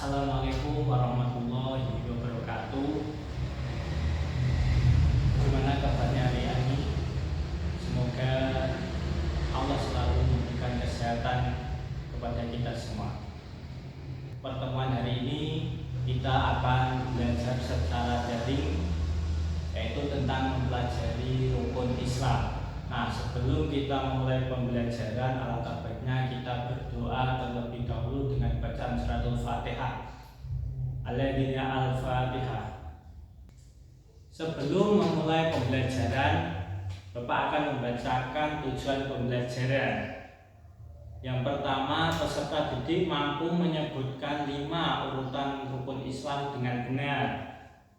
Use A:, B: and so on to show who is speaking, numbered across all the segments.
A: Assalamualaikum warahmatullahi wabarakatuh. Gimana kabarnya hari ini? Semoga Allah selalu memberikan kesehatan kepada kita semua. Pertemuan hari ini kita akan belajar secara daring, yaitu tentang mempelajari rukun Islam. Nah, sebelum kita memulai pembelajaran, alangkah baiknya kita berdoa terlebih dahulu dengan bacaan suratul Fatihah. Al-Fatihah. Sebelum memulai pembelajaran, Bapak akan membacakan tujuan pembelajaran. Yang pertama, peserta didik mampu menyebutkan 5 urutan rukun Islam dengan benar.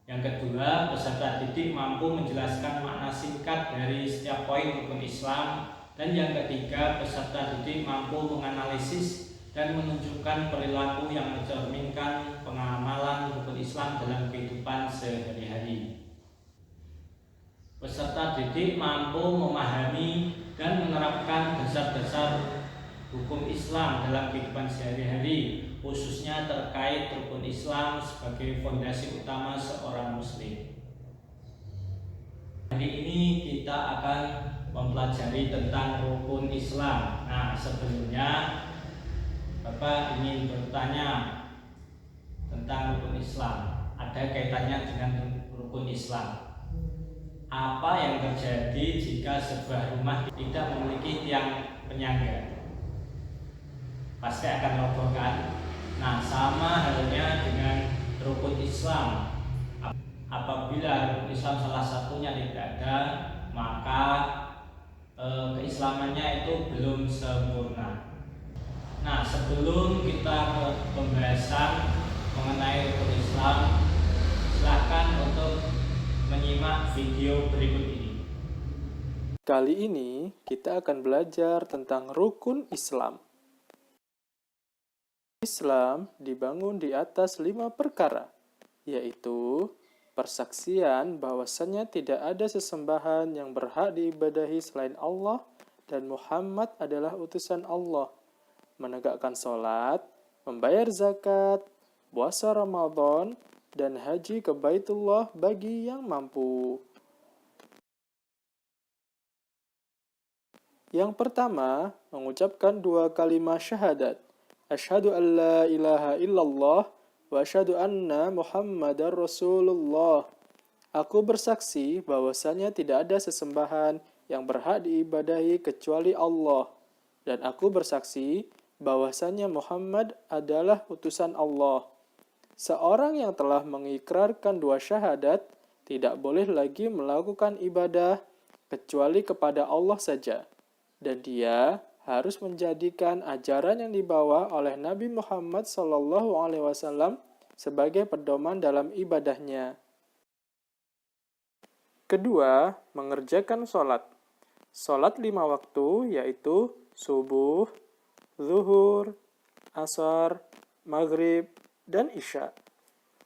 A: Yang kedua, peserta didik mampu menjelaskan makna singkat dari setiap poin rukun Islam. Dan yang ketiga, peserta didik mampu menganalisis dan menunjukkan perilaku yang mencerminkan pengamalan rukun Islam dalam kehidupan sehari-hari. Peserta didik mampu memahami dan menerapkan dasar-dasar hukum Islam dalam kehidupan sehari-hari, khususnya terkait rukun Islam sebagai fondasi utama seorang muslim. Hari ini kita akan mempelajari tentang rukun Islam. Nah, sebelumnya Bapak ingin bertanya tentang rukun Islam. Ada kaitannya dengan rukun Islam. Apa yang terjadi jika sebuah rumah tidak memiliki tiang penyangga? Pasti akan roboh kan? Nah, sama halnya dengan rukun Islam. Apabila rukun Islam salah satunya tidak ada, maka keislamannya itu belum sempurna. Nah, sebelum kita ke pembahasan mengenai rukun Islam, silakan untuk menyimak video berikut ini.
B: Kali ini kita akan belajar tentang rukun Islam. Islam dibangun di atas 5 perkara, yaitu persaksian bahwasannya tidak ada sesembahan yang berhak diibadahi selain Allah dan Muhammad adalah utusan Allah, menegakkan sholat, membayar zakat, puasa Ramadan, dan haji ke Baitullah bagi yang mampu. Yang pertama, mengucapkan 2 kalimat syahadat. Asyhadu an la ilaha illallah wa asyhadu anna Muhammadar Rasulullah. Aku bersaksi bahwasanya tidak ada sesembahan yang berhak diibadahi kecuali Allah. Dan aku bersaksi bahwasanya Muhammad adalah utusan Allah. Seorang yang telah mengikrarkan 2 syahadat tidak boleh lagi melakukan ibadah kecuali kepada Allah saja. Dan dia harus menjadikan ajaran yang dibawa oleh Nabi Muhammad SAW sebagai pedoman dalam ibadahnya. Kedua, mengerjakan sholat. Sholat 5 waktu yaitu subuh, zuhur, asar, maghrib, dan isya.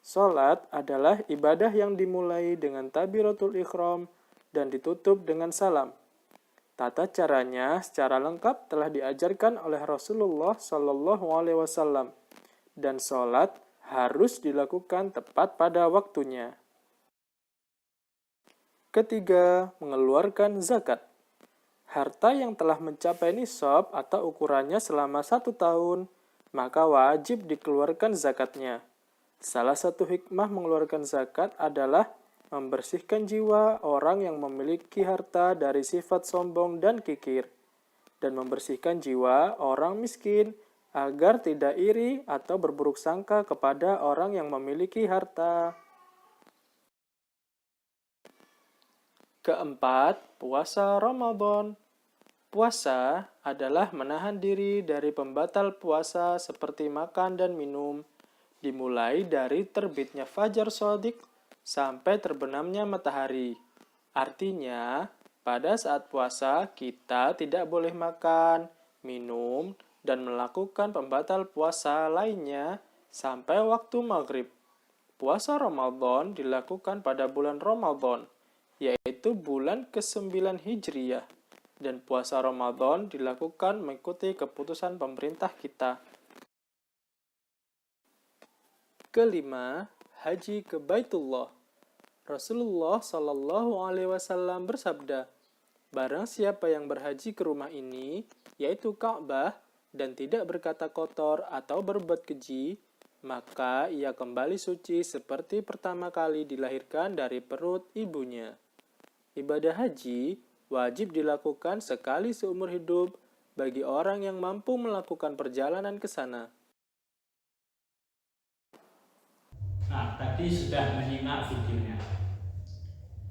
B: Sholat adalah ibadah yang dimulai dengan takbiratul ihram dan ditutup dengan salam. Tata caranya secara lengkap telah diajarkan oleh Rasulullah SAW, dan sholat harus dilakukan tepat pada waktunya. Ketiga, mengeluarkan zakat. Harta yang telah mencapai nisab atau ukurannya selama 1 tahun, maka wajib dikeluarkan zakatnya. Salah satu hikmah mengeluarkan zakat adalah membersihkan jiwa orang yang memiliki harta dari sifat sombong dan kikir, dan membersihkan jiwa orang miskin agar tidak iri atau berburuk sangka kepada orang yang memiliki harta. Keempat, puasa Ramadan. Puasa adalah menahan diri dari pembatal puasa seperti makan dan minum, dimulai dari terbitnya fajar shadiq sampai terbenamnya matahari. Artinya, pada saat puasa kita tidak boleh makan, minum, dan melakukan pembatal puasa lainnya sampai waktu maghrib. Puasa Ramadan dilakukan pada bulan Ramadan, yaitu bulan ke-9 Hijriyah. Dan puasa Ramadan dilakukan mengikuti keputusan pemerintah kita. Kelima, haji ke Baitullah. Rasulullah Shallallahu Alaihi Wasallam bersabda, barang siapa yang berhaji ke rumah ini, yaitu Ka'bah, dan tidak berkata kotor atau berbuat keji, maka ia kembali suci seperti pertama kali dilahirkan dari perut ibunya. Ibadah haji wajib dilakukan sekali seumur hidup bagi orang yang mampu melakukan perjalanan ke sana.
A: Nah, tadi sudah menyimak videonya.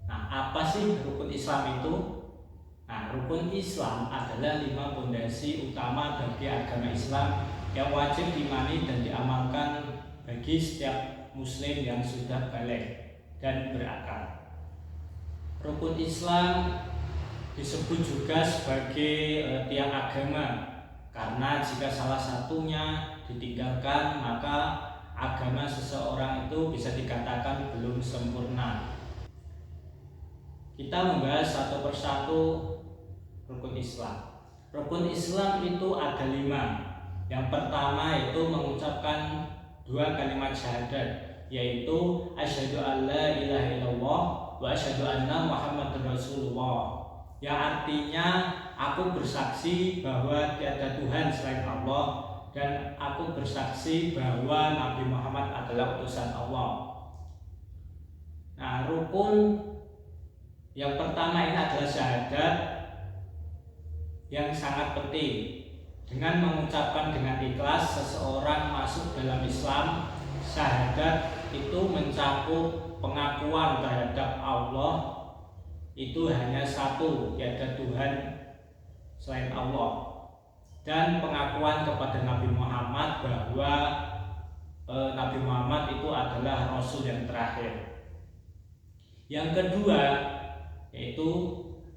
A: Nah, apa sih rukun Islam itu? Nah, rukun Islam adalah 5 fondasi utama bagi agama Islam yang wajib diimani dan diamalkan bagi setiap muslim yang sudah balik dan berakal. Rukun Islam disebut juga sebagai tiang agama, karena jika salah satunya ditinggalkan maka agama seseorang itu bisa dikatakan belum sempurna. Kita membahas satu persatu rukun Islam. Rukun Islam itu ada 5. Yang pertama itu mengucapkan 2 kalimat syahadat, yaitu asyhadu alla ilaha illallah wa asyhadu anna muhammadar rasulullah, yang artinya aku bersaksi bahwa tiada Tuhan selain Allah dan aku bersaksi bahwa Nabi Muhammad adalah utusan Allah. Nah, rukun yang pertama ini adalah syahadat, yang sangat penting. Dengan mengucapkan dengan ikhlas seseorang masuk dalam Islam. Syahadat itu mencakup pengakuan terhadap Allah itu hanya satu, tiada Tuhan selain Allah, dan pengakuan kepada Nabi Muhammad bahwa Nabi Muhammad itu adalah Rasul yang terakhir. Yang kedua yaitu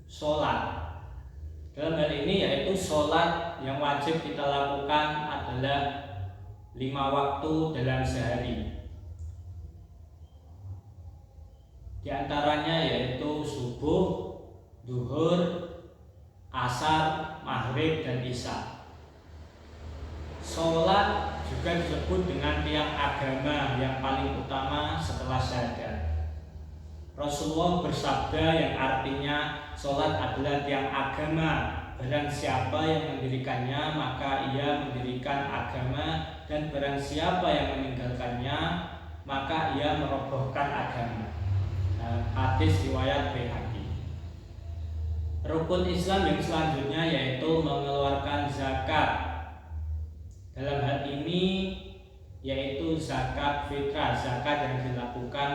A: sholat. Dalam hal ini yaitu sholat yang wajib kita lakukan adalah 5 waktu dalam sehari. Di antaranya yaitu subuh, duhur, asar, maghrib, dan isya. Sholat juga disebut dengan tiang agama yang paling utama setelah syahadat. Rasulullah bersabda yang artinya sholat adalah tiang agama. Barang siapa yang mendirikannya maka ia mendirikan agama, dan barang siapa yang meninggalkannya maka ia merobohkan agama. Hadis riwayat Baihaqi. Rukun Islam yang selanjutnya yaitu mengeluarkan zakat. Dalam hal ini yaitu zakat fitrah, zakat yang dilakukan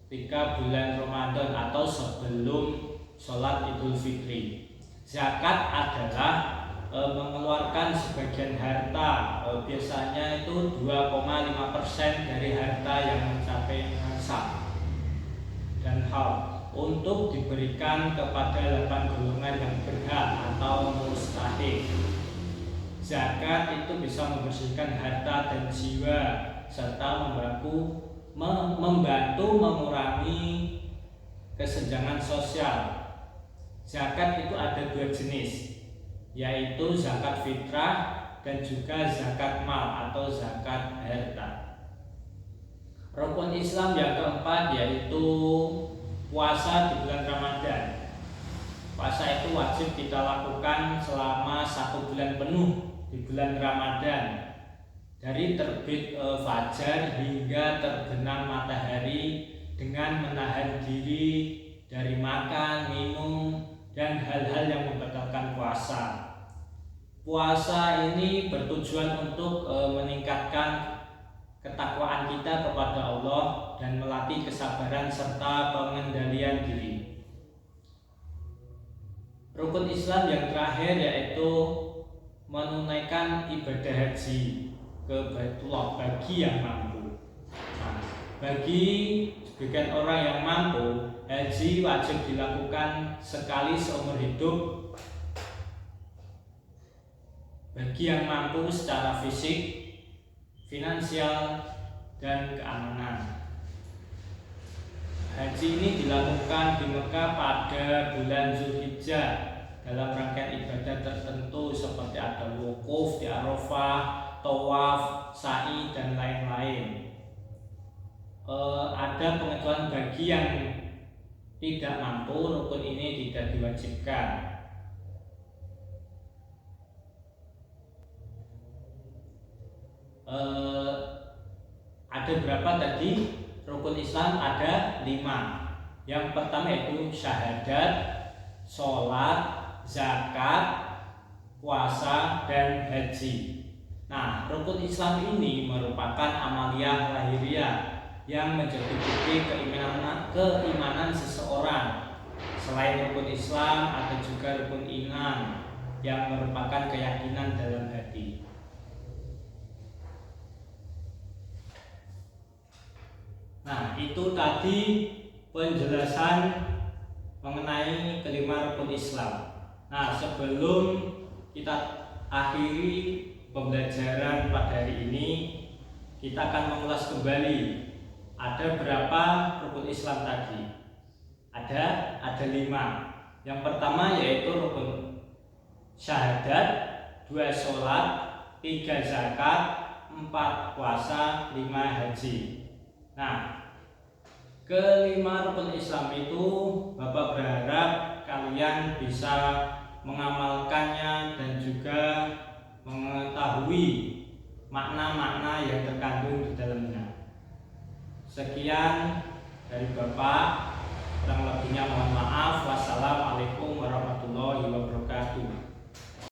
A: ketika bulan Ramadan atau sebelum sholat Idul Fitri. Zakat adalah mengeluarkan sebagian harta, biasanya itu 2,5% dari harta yang mencapai nisab dan haul, untuk diberikan kepada 8 golongan yang berhak atau mustahik. Zakat itu bisa membersihkan harta dan jiwa serta membantu mengurangi kesenjangan sosial. Zakat itu ada 2 jenis, yaitu zakat fitrah dan juga zakat mal atau zakat harta. Rukun Islam yang keempat yaitu puasa di bulan Ramadan. Puasa itu wajib kita lakukan selama 1 bulan penuh di bulan Ramadan, dari terbit fajar hingga terbenam matahari, dengan menahan diri dari makan, minum, dan hal-hal yang membatalkan puasa. Puasa ini bertujuan untuk meningkatkan ketakwaan kita kepada Allah dan melatih kesabaran serta pengendalian diri. Rukun Islam yang terakhir yaitu menunaikan ibadah haji ke Baitullah bagi yang mampu. Nah, bagi sebagian orang yang mampu, haji wajib dilakukan sekali seumur hidup bagi yang mampu secara fisik, finansial, dan keamanan. Haji ini dilakukan di Mekah pada bulan Zulhijjah dalam rangkaian ibadah tertentu seperti ada wukuf di Arafah, tawaf, sa'i dan lain-lain. Ada pengecualian bagi yang tidak mampu, rukun ini tidak diwajibkan. Ada berapa tadi? Rukun Islam ada 5. Yang pertama yaitu syahadat, sholat, zakat, puasa, dan haji. Nah, rukun Islam ini merupakan amaliyah lahiriah yang menjadi bukti keimanan seseorang. Selain rukun Islam, ada juga rukun iman yang merupakan keyakinan dalam hati. Nah, itu tadi penjelasan mengenai kelima rukun Islam. Nah, sebelum kita akhiri pembelajaran pada hari ini, kita akan mengulas kembali ada berapa rukun Islam tadi. Ada 5. Yang pertama yaitu rukun syahadat, 2 sholat, 3 zakat, 4 puasa, 5 haji. Nah, kelima rukun Islam itu Bapak berharap kalian bisa mengamalkannya dan juga mengetahui makna-makna yang terkandung di dalamnya. Sekian dari Bapak, kurang lebihnya mohon maaf. Wassalamualaikum warahmatullahi wabarakatuh.